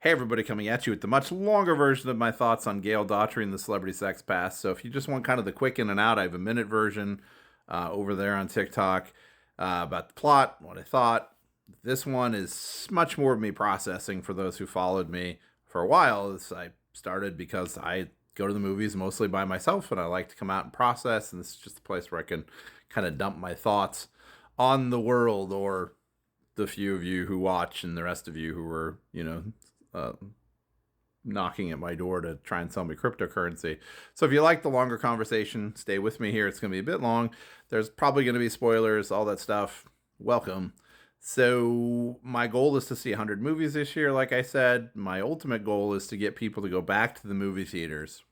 Hey everybody, coming at you with the much longer version of my thoughts on Gail, Daughtry, and the Celebrity Sex Pass. So if you just want kind of the quick in and out, I have a minute version over there on TikTok about the plot, what I thought. This one is much more of me processing for those who followed me for a while. I started because I go to the movies mostly by myself and I like to come out and process, and this is just a place where I can kind of dump my thoughts on the world, or the few of you who watch and the rest of you who were, uh, knocking at my door to try and sell me cryptocurrency. So if you like the longer conversation, stay with me here. It's going to be a bit long. There's probably going to be spoilers, all that stuff. Welcome. So my goal is to see 100 movies this year. Like I said, my ultimate goal is to get people to go back to the movie theaters.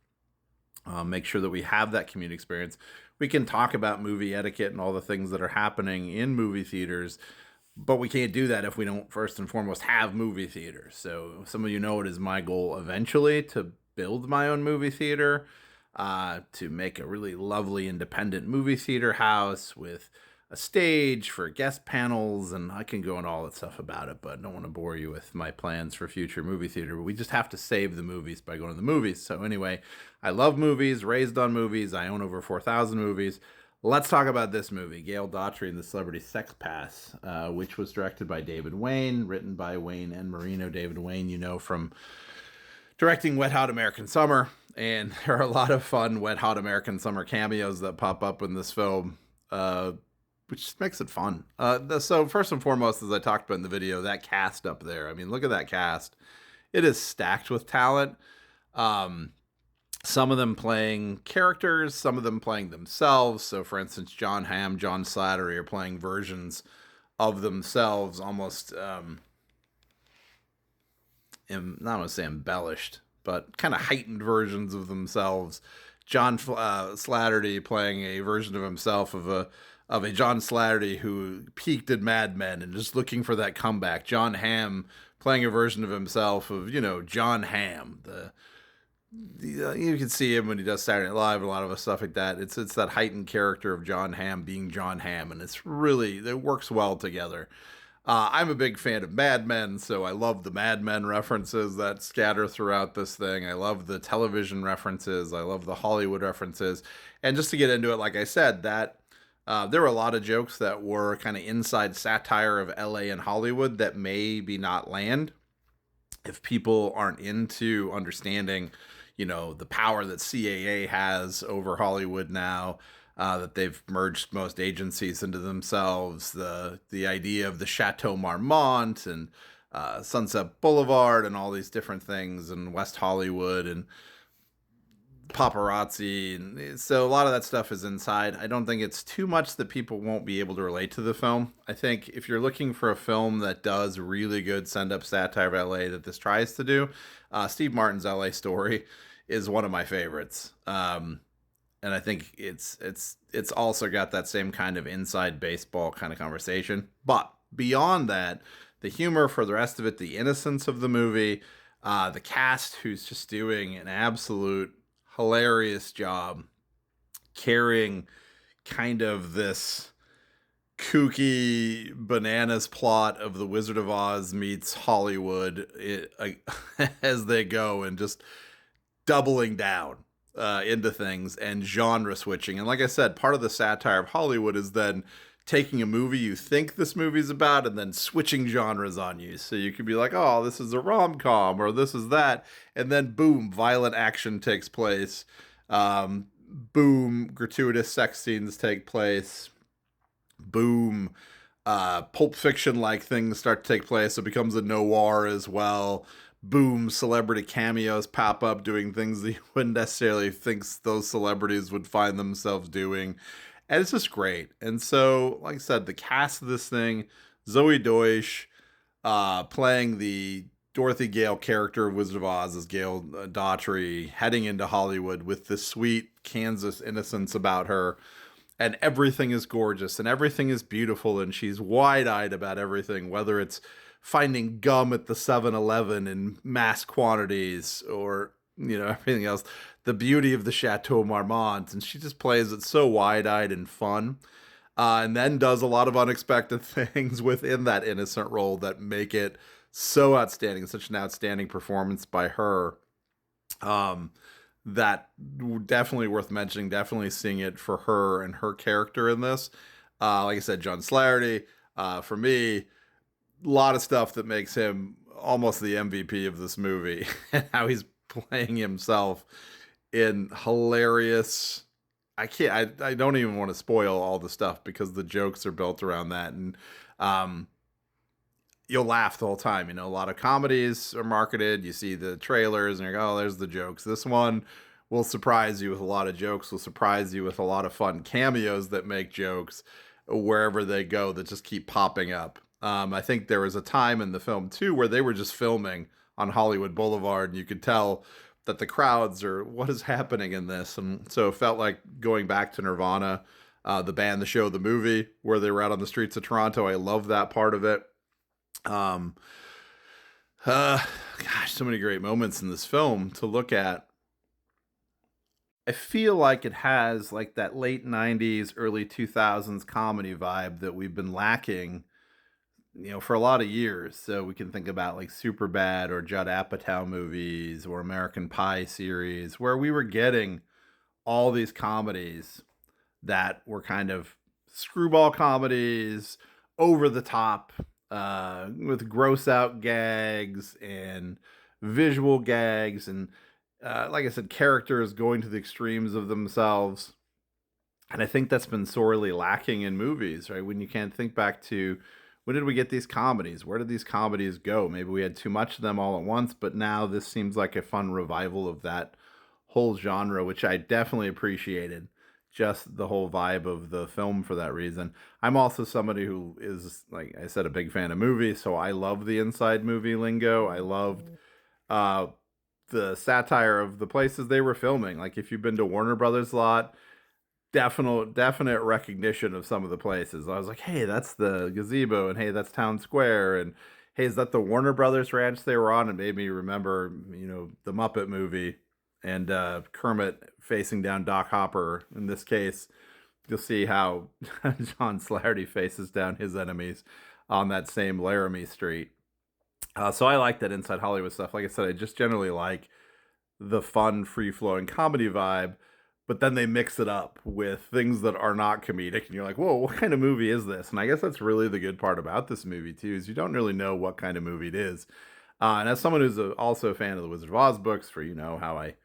Make sure that we have that community experience. We can talk about movie etiquette and all the things that are happening in movie theaters, but we can't do that if we don't first and foremost have movie theaters. So some of you know it is my goal eventually to build my own movie theater, to make a really lovely independent movie theater house with a stage for guest panels, and I can go into all that stuff about it, but I don't want to bore you with my plans for future movie theater. But we just have to save the movies by going to the movies. So anyway, I love movies, raised on movies. I own over 4,000 movies. Let's talk about this movie, Gail, Daughtry, and the Celebrity Sex Pass, which was directed by David Wayne, written by Wayne and Marino. David Wayne, you know from directing Wet Hot American Summer, and there are a lot of fun Wet Hot American Summer cameos that pop up in this film, which just makes it fun. So first and foremost, as I talked about in the video, that cast up there, I mean, look at that cast. It is stacked with talent. Some of them playing characters, some of them playing themselves. So, for instance, John Hamm, John Slattery are playing versions of themselves, almost, not want to say embellished, but kind of heightened versions of themselves. John Slattery playing a version of himself of a John Slattery who peaked in Mad Men and just looking for that comeback. John Hamm playing a version of himself of, John Hamm, you can see him when he does Saturday Night Live, a lot of stuff like that. It's that heightened character of John Hamm being John Hamm, and it works well together. I'm a big fan of Mad Men, so I love the Mad Men references that scatter throughout this thing. I love the television references. I love the Hollywood references. And just to get into it, like I said, that there were a lot of jokes that were kind of inside satire of LA and Hollywood that maybe not land if people aren't into understanding the power that CAA has over Hollywood now, that they've merged most agencies into themselves, the idea of the Chateau Marmont and Sunset Boulevard and all these different things, and West Hollywood and paparazzi. And so a lot of that stuff is inside. I don't think it's too much that people won't be able to relate to the film. I think if you're looking for a film that does really good send-up satire of LA that this tries to do, Steve Martin's LA Story is one of my favorites. And I think it's also got that same kind of inside baseball kind of conversation. But beyond that, the humor for the rest of it, the innocence of the movie, the cast who's just doing an absolute hilarious job carrying kind of this kooky bananas plot of the Wizard of Oz meets Hollywood as they go, and just doubling down into things and genre switching. And like I said, part of the satire of Hollywood is then taking a movie you think this movie's about and then switching genres on you. So you could be like, oh, this is a rom-com, or this is that. And then boom, violent action takes place. Boom, gratuitous sex scenes take place. Boom, Pulp Fiction-like things start to take place. So it becomes a noir as well. Boom, celebrity cameos pop up doing things that you wouldn't necessarily think those celebrities would find themselves doing. And it's just great. And so, like I said, the cast of this thing, Zoe Deutsch playing the Dorothy Gale character of Wizard of Oz as Gail Daughtry, heading into Hollywood with this sweet Kansas innocence about her. And everything is gorgeous and everything is beautiful, and she's wide-eyed about everything, whether it's finding gum at the 7-Eleven in mass quantities or everything else. The beauty of the Chateau Marmont, and she just plays it so wide-eyed and fun. And then does a lot of unexpected things within that innocent role that make it so outstanding, such an outstanding performance by her. Um, that definitely worth mentioning. Definitely seeing it for her and her character in this. Like I said, John Slarty. For me, a lot of stuff that makes him almost the MVP of this movie, and how he's playing himself in hilarious. I can't. I don't even want to spoil all the stuff because the jokes are built around that, and um, you'll laugh the whole time. You know, a lot of comedies are marketed. You see the trailers and you're like, oh, there's the jokes. This one will surprise you with a lot of jokes, will surprise you with a lot of fun cameos that make jokes wherever they go that just keep popping up. I think there was a time in the film too where they were just filming on Hollywood Boulevard and you could tell that the crowds are, what is happening in this? And so it felt like going back to Nirvana, the band, the show, the movie, where they were out on the streets of Toronto. I love that part of it. Um, gosh, so many great moments in this film to look at. I feel like it has like that late 90s, early 2000s comedy vibe that we've been lacking, for a lot of years. So we can think about like Superbad or Judd Apatow movies or American Pie series where we were getting all these comedies that were kind of screwball comedies, over the top, with gross out gags and visual gags, and like I said, characters going to the extremes of themselves. And I think that's been sorely lacking in movies, right? When you can't think back to when did we get these comedies? Where did these comedies go? Maybe we had too much of them all at once, but now this seems like a fun revival of that whole genre, which I definitely appreciated. Just the whole vibe of the film for that reason. I'm also somebody who is, like I said, a big fan of movies, so I love the inside movie lingo. I loved uh, the satire of the places they were filming. Like if you've been to Warner Brothers lot, definite recognition of some of the places. I was like, hey, that's the gazebo, and hey, that's Town Square, and hey, is that the Warner Brothers ranch they were on? And made me remember, the Muppet movie and Kermit facing down Doc Hopper. In this case, you'll see how John Slarty faces down his enemies on that same Laramie Street. So I like that inside Hollywood stuff. Like I said, I just generally like the fun, free flowing comedy vibe, but then they mix it up with things that are not comedic, and you're like, whoa, what kind of movie is this? And I guess that's really the good part about this movie too, is you don't really know what kind of movie it is. And as someone who's also a fan of the Wizard of Oz books, for how I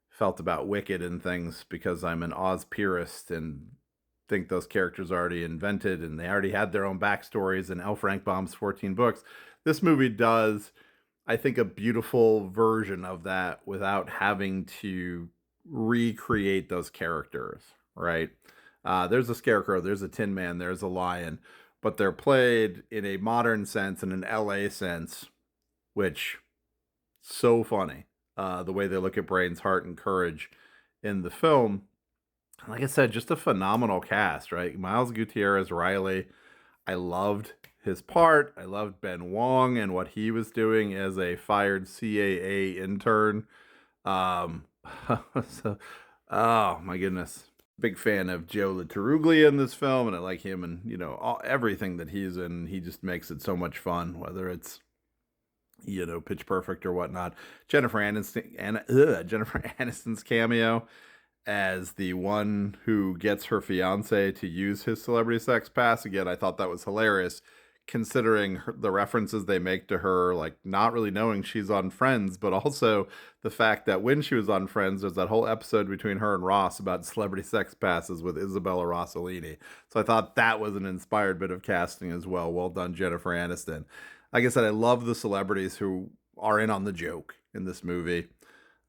felt about Wicked and things, because I'm an Oz purist and think those characters are already invented and they already had their own backstories in L. Frank Baum's 14 books. This movie does, I think, a beautiful version of that without having to recreate those characters, right? There's a scarecrow, there's a tin man, there's a lion, but they're played in a modern sense and an LA sense, which so funny. The way they look at Brain's heart and courage in the film. Like I said, just a phenomenal cast, right? Miles Gutierrez Riley. I loved his part. I loved Ben Wong and what he was doing as a fired CAA intern. Um, so, oh my goodness. Big fan of Joe LaTaruglia in this film, and I like him and, everything that he's in. He just makes it so much fun, whether it's Pitch Perfect or whatnot. Jennifer Aniston's cameo as the one who gets her fiance to use his celebrity sex pass. Again, I thought that was hilarious, considering the references they make to her, like not really knowing she's on Friends, but also the fact that when she was on Friends, there's that whole episode between her and Ross about celebrity sex passes with Isabella Rossellini. So I thought that was an inspired bit of casting as well. Well done, Jennifer Aniston. Like I said, I love the celebrities who are in on the joke in this movie.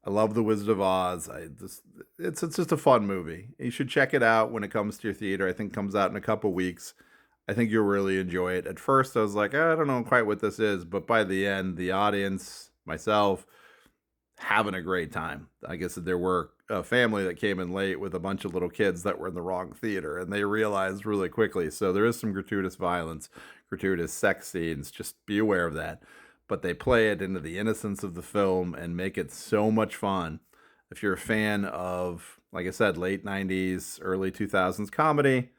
I love The Wizard of Oz. It's just a fun movie. You should check it out when it comes to your theater. I think it comes out in a couple weeks. I think you'll really enjoy it. At first, I was like, I don't know quite what this is, but by the end, the audience, myself, having a great time. I guess there were a family that came in late with a bunch of little kids that were in the wrong theater, and they realized really quickly. So there is some gratuitous violence, gratuitous sex scenes. Just be aware of that. But they play it into the innocence of the film and make it so much fun. If you're a fan of, like I said, late 90s, early 2000s comedy,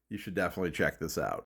you should definitely check this out.